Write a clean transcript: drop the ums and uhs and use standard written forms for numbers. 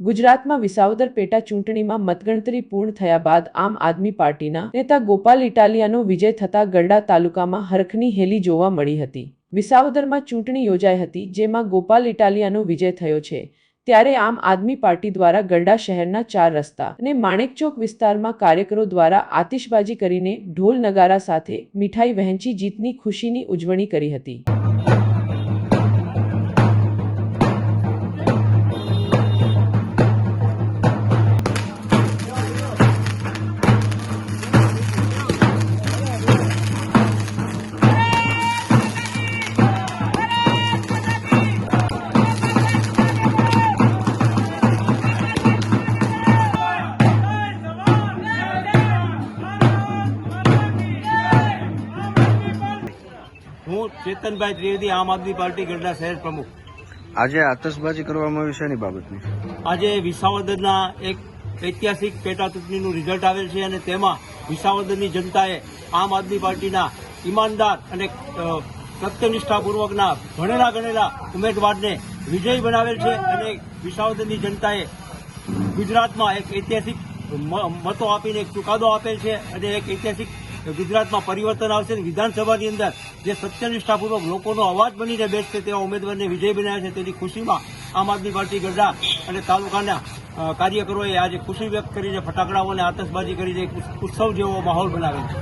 ગુજરાતમાં વિસાવદર પેટા ચૂંટણીમાં મતગણતરી પૂર્ણ થયા બાદ આમ આદમી પાર્ટીના નેતા ગોપાલ ઇટાલિયાનો વિજય થતા ગરડા તાલુકામાં હરખની હેલી જોવા મળી હતી। વિસાવદરમાં ચૂંટણી યોજાઈ હતી, જેમાં ગોપાલ ઇટાલિયાનો વિજય થયો છે। ત્યારે આમ આદમી પાર્ટી દ્વારા ગરડા શહેરના 4 રસ્તા અને માણેકચોક વિસ્તારમાં કાર્યકરો દ્વારા આતિશબાજી કરીને ઢોલ નગારા સાથે મીઠાઈ વહેંચી જીતની ખુશીની ઉજવણી કરી હતી। હું ચેતનભાઈ ત્રિવેદી, આમ આદમી પાર્ટી ગરડા શહેર પ્રમુખ। આજે આતશબાજી કરવામાં આવી શેની બાબતની? આજે વિસાવદરના એક ઐતિહાસિક પેટા ચૂંટણીનું રિઝલ્ટ આવેલ છે અને તેમાં વિસાવદરની જનતાએ આમ આદમી પાર્ટીના ઈમાનદાર અને સત્યનિષ્ઠાપૂર્વકના ભણેલા ગણેલા ઉમેદવારને વિજયી બનાવેલ છે અને વિસાવદરની જનતાએ ગુજરાતમાં એક ઐતિહાસિક મતો આપીને એક ચુકાદો આપેલ છે અને એક ઐતિહાસિક ગુજરાતમાં પરિવર્તન આવશે। વિધાનસભાની અંદર જે સત્યનિષ્ઠાપૂર્વક લોકોનો અવાજ બનીને બેસશે તેવા ઉમેદવારને વિજય બનાવ્યા છે, તેની ખુશીમાં આમ આદમી પાર્ટી ગરડા અને તાલુકાના કાર્યકરોએ આજે ખુશી વ્યક્ત કરીને ફટાકડાઓ અને આતશબાજી કરીને એક ઉત્સવ જેવો માહોલ બનાવેલ છે।